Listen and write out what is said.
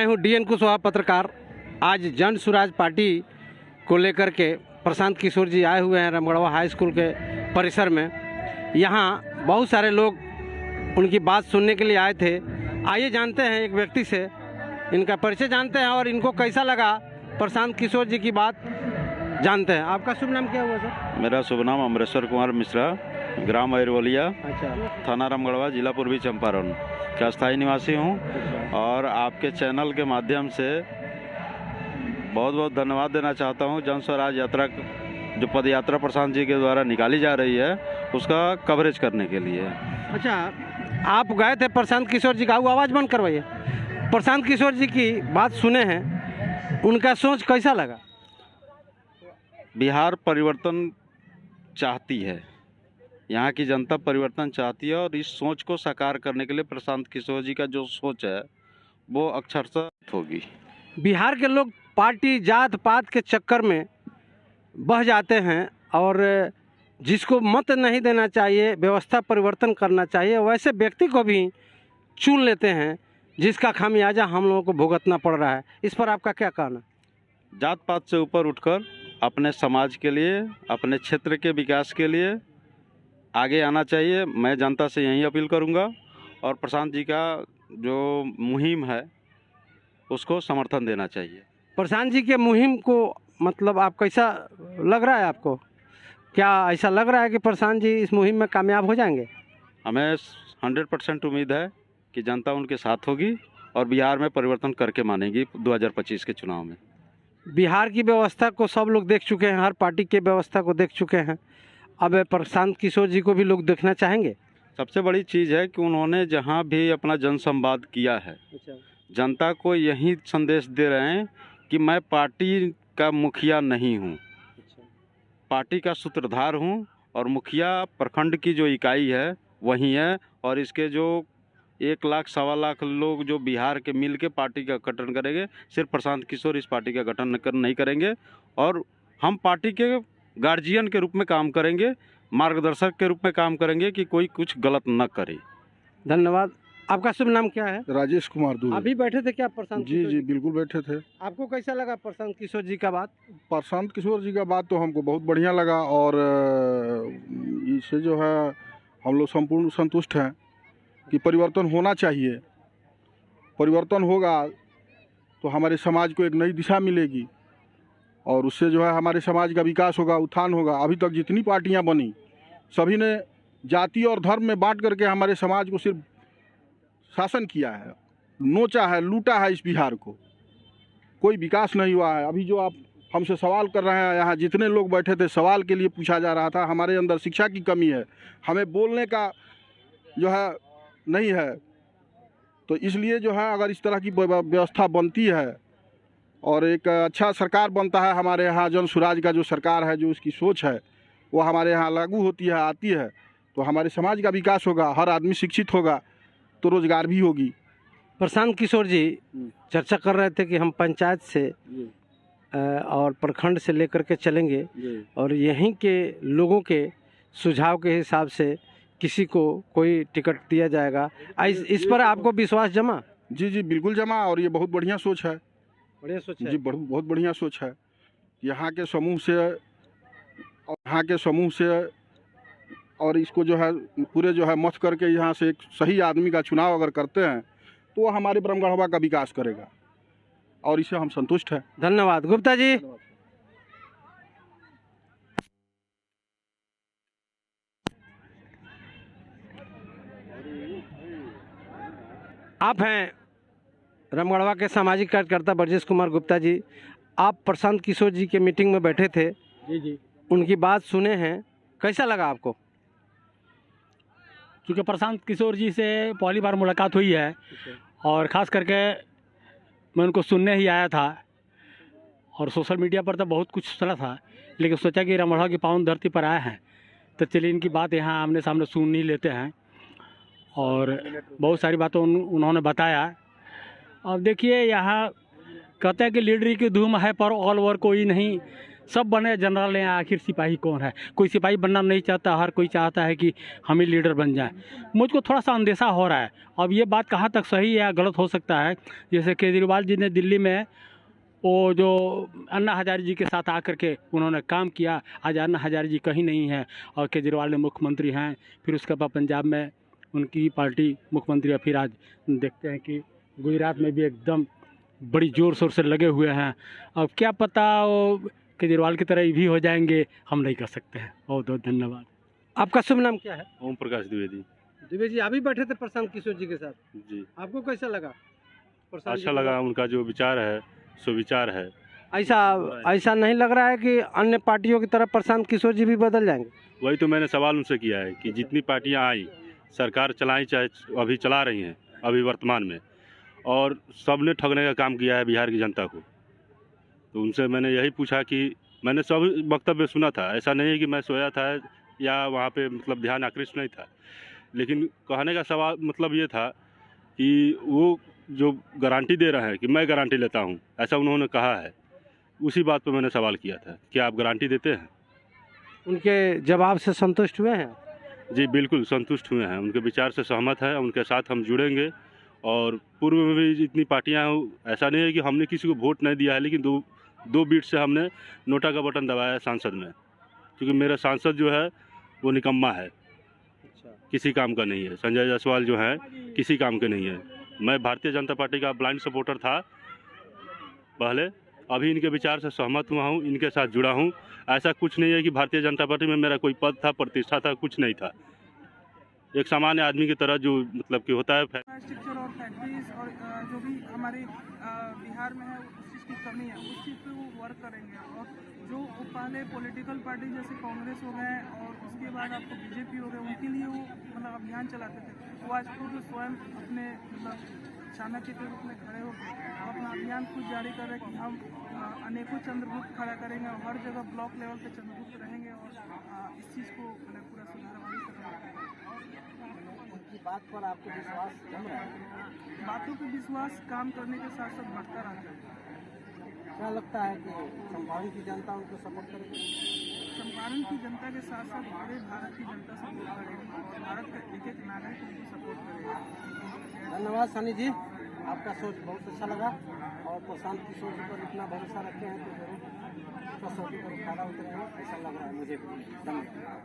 मैं हूं DN कुशवाहा पत्रकार। आज जन सुराज पार्टी को लेकर के प्रशांत किशोर जी आए हुए हैं रामगढ़वा हाई स्कूल के परिसर में। यहां बहुत सारे लोग उनकी बात सुनने के लिए आए थे। आइए जानते हैं एक व्यक्ति से, इनका परिचय जानते हैं और इनको कैसा लगा प्रशांत किशोर जी की बात जानते हैं। आपका शुभ नाम क्या हुआ सर? मेरा शुभ नाम अमरेश्वर कुमार मिश्रा, ग्राम अयरवलिया, अच्छा, थाना रामगढ़वा, जिला पूर्वी चंपारण का स्थायी निवासी हूं। और आपके चैनल के माध्यम से बहुत बहुत धन्यवाद देना चाहता हूं। जन स्वराज यात्रा जो पद यात्रा प्रशांत जी के द्वारा निकाली जा रही है उसका कवरेज करने के लिए। अच्छा, आप गए थे प्रशांत किशोर जी का, आवाज़ बंद करवाइए। प्रशांत किशोर जी की बात सुने हैं, उनका सोच कैसा लगा? बिहार परिवर्तन चाहती है, यहाँ की जनता परिवर्तन चाहती है और इस सोच को साकार करने के लिए प्रशांत किशोर जी का जो सोच है वो अक्षरशः होगी। बिहार के लोग पार्टी जात पात के चक्कर में बह जाते हैं और जिसको मत नहीं देना चाहिए, व्यवस्था परिवर्तन करना चाहिए, वैसे व्यक्ति को भी चुन लेते हैं जिसका खामियाजा हम लोगों को भुगतना पड़ रहा है। इस पर आपका क्या कहना? जात पात से ऊपर उठकर अपने समाज के लिए, अपने क्षेत्र के विकास के लिए आगे आना चाहिए। मैं जनता से यही अपील करूंगा और प्रशांत जी का जो मुहिम है उसको समर्थन देना चाहिए। प्रशांत जी के मुहिम को मतलब आप कैसा लग रहा है आपको? क्या ऐसा लग रहा है कि प्रशांत जी इस मुहिम में कामयाब हो जाएंगे? हमें 100% उम्मीद है कि जनता उनके साथ होगी और बिहार में परिवर्तन करके मानेगी 2025 के चुनाव में। बिहार की व्यवस्था को सब लोग देख चुके हैं, हर पार्टी के व्यवस्था को देख चुके हैं। अब प्रशांत किशोर जी को भी लोग देखना चाहेंगे। सबसे बड़ी चीज़ है कि उन्होंने जहां भी अपना जनसंवाद किया है, जनता को यही संदेश दे रहे हैं कि मैं पार्टी का मुखिया नहीं हूं, पार्टी का सूत्रधार हूं और मुखिया प्रखंड की जो इकाई है वही है। और इसके जो 1 लाख सवा लाख लोग जो बिहार के मिल के पार्टी का गठन करेंगे, सिर्फ प्रशांत किशोर इस पार्टी का गठन नहीं करेंगे। और हम पार्टी के गार्जियन के रूप में काम करेंगे, मार्गदर्शक के रूप में काम करेंगे कि कोई कुछ गलत न करे। धन्यवाद। आपका शुभ नाम क्या है? राजेश कुमार दूबे। अभी बैठे थे क्या प्रशांत? जी बिल्कुल बैठे थे। आपको कैसा लगा प्रशांत किशोर जी का बात? प्रशांत किशोर जी का बात तो हमको बहुत बढ़िया लगा और इससे जो है हम लोग संपूर्ण संतुष्ट हैं कि परिवर्तन होना चाहिए। परिवर्तन होगा तो हमारे समाज को एक नई दिशा मिलेगी और उससे जो है हमारे समाज का विकास होगा, उत्थान होगा। अभी तक जितनी पार्टियां बनी सभी ने जाति और धर्म में बांट करके हमारे समाज को सिर्फ शासन किया है, नोचा है, लूटा है। इस बिहार को कोई विकास नहीं हुआ है। अभी जो आप हमसे सवाल कर रहे हैं, यहाँ जितने लोग बैठे थे सवाल के लिए पूछा जा रहा था, हमारे अंदर शिक्षा की कमी है, हमें बोलने का जो है नहीं है। तो इसलिए जो है अगर इस तरह की व्यवस्था बनती है और एक अच्छा सरकार बनता है, हमारे यहाँ जन सुराज का जो सरकार है, जो उसकी सोच है वो हमारे यहाँ लागू होती है, आती है, तो हमारे समाज का विकास होगा, हर आदमी शिक्षित होगा तो रोजगार भी होगी। प्रशांत किशोर जी चर्चा कर रहे थे कि हम पंचायत से और प्रखंड से लेकर के चलेंगे और यहीं के लोगों के सुझाव के हिसाब से किसी को कोई टिकट दिया जाएगा। इस पर आपको विश्वास जमा? जी बिल्कुल जमा। और ये बहुत बढ़िया सोच है। बढ़िया सोच है जी, बहुत बढ़िया सोच है। यहाँ के समूह से और यहाँ के समूह से और इसको जो है पूरे जो है मथ करके यहाँ से एक सही आदमी का चुनाव अगर करते हैं तो वो हमारे रामगढ़वा का विकास करेगा और इससे हम संतुष्ट हैं। धन्यवाद गुप्ता जी। आप हैं रामगढ़वा के सामाजिक कार्यकर्ता ब्रजेश कुमार गुप्ता जी। आप प्रशांत किशोर जी के मीटिंग में बैठे थे। जी उनकी बात सुने हैं, कैसा लगा आपको? क्योंकि प्रशांत किशोर जी से पहली बार मुलाकात हुई है और ख़ास करके मैं उनको सुनने ही आया था और सोशल मीडिया पर तो बहुत कुछ सुना था, लेकिन सोचा कि रामगढ़वा की पावन धरती पर आए हैं तो चलिए इनकी बात यहाँ आमने सामने सुन ही लेते हैं। और बहुत सारी बातें उन्होंने बताया। अब देखिए, यहाँ कहते हैं कि लीडरी की धूम है पर ऑल ओवर कोई नहीं, सब बने जनरल हैं, आखिर सिपाही कौन है? कोई सिपाही बनना नहीं चाहता, हर कोई चाहता है कि हम ही लीडर बन जाएं। मुझको थोड़ा सा अंदेशा हो रहा है। अब ये बात कहाँ तक सही है या गलत हो सकता है। जैसे केजरीवाल जी ने दिल्ली में वो जो अन्ना हजारे जी के साथ आकर के उन्होंने काम किया, आज अन्ना हजारे जी कहीं नहीं है और केजरीवाल ने मुख्यमंत्री हैं। फिर उसके बाद पंजाब में उनकी पार्टी मुख्यमंत्री है। फिर आज देखते हैं कि गुजरात में भी एकदम बड़ी ज़ोर शोर से लगे हुए हैं। अब क्या पता वो केजरीवाल की तरह भी हो जाएंगे, हम नहीं कर सकते हैं। बहुत बहुत धन्यवाद। आपका शुभ नाम क्या है? ओम प्रकाश द्विवेदी। द्विवेदी जी अभी बैठे थे प्रशांत किशोर जी के साथ, जी, आपको कैसा लगा? प्रशांत जी अच्छा के लगा। साथ? उनका जो विचार है सुविचार है। ऐसा नहीं लग रहा है कि अन्य पार्टियों की तरह प्रशांत किशोर जी भी बदल जाएंगे? वही तो मैंने सवाल उनसे किया है कि जितनी पार्टियां आई, सरकार चलाई, चाहे अभी चला रही हैं अभी वर्तमान में, और सब ने ठगने का काम किया है बिहार की जनता को। तो उनसे मैंने यही पूछा कि मैंने सब वक्तव्य सुना था, ऐसा नहीं है कि मैं सोया था या वहाँ पे मतलब ध्यान आकृष्ट नहीं था, लेकिन कहने का सवाल मतलब ये था कि वो जो गारंटी दे रहे हैं कि मैं गारंटी लेता हूँ, ऐसा उन्होंने कहा है। उसी बात पर मैंने सवाल किया था, क्या आप गारंटी देते हैं? उनके जवाब से संतुष्ट हुए हैं? जी बिल्कुल संतुष्ट हुए हैं, उनके विचार से सहमत हैं, उनके साथ हम जुड़ेंगे। और पूर्व में भी जितनी पार्टियां हैं, ऐसा नहीं है कि हमने किसी को वोट नहीं दिया है, लेकिन दो बीट से हमने नोटा का बटन दबाया है सांसद में, क्योंकि मेरा सांसद जो है वो निकम्मा है, किसी काम का नहीं है। संजय जायसवाल जो है किसी काम के नहीं है। मैं भारतीय जनता पार्टी का ब्लाइंड सपोर्टर था पहले, अभी इनके विचार से सहमत हुआ हूँ, इनके साथ जुड़ा हूँ। ऐसा कुछ नहीं है कि भारतीय जनता पार्टी में मेरा कोई पद था, प्रतिष्ठा था, कुछ नहीं था। एक सामान्य आदमी की तरह जो मतलब कि होता है। इंफ्रास्ट्रक्चर और फैक्ट्रीज और जो भी हमारे बिहार में है उस चीज़ की कमी है, उस चीज़ पे वो वर्क करेंगे। और जो पहले पॉलिटिकल पार्टी जैसे कांग्रेस हो गए और उसके बाद आपको बीजेपी हो गए, उनके लिए वो मतलब अभियान चलाते थे, वो आज खुद स्वयं अपने मतलब चाणक्य के रूप में खड़े होकर अपना अभियान खुद जारी कर रहे हैं कि हम अनेकों चंद्रगुप्त खड़ा करेंगे और हर जगह ब्लॉक लेवल पे चंद्रगुप्त रहेंगे और इस चीज़ को मतलब पूरा सुधारवादी करेंगे। उनकी बात पर आपको विश्वास कम है? बातों पे विश्वास काम करने के साथ साथ बढ़ता रहता है। क्या लगता है कि चंपारण की जनता उनको सपोर्ट करेगी? चंपारण की जनता के साथ साथ पूरे भारत की जनता सपोर्ट करेगी और भारत का एक एक नागरिक उनको सपोर्ट करेगा। धन्यवाद सनी जी, आपका सोच बहुत अच्छा लगा और प्रशांत किशोर जी पर इतना भरोसा रखे हैं तो जरूर कसौटी पर खड़ा उतरेंगे, ऐसा लग रहा है मुझे। धन्यवाद।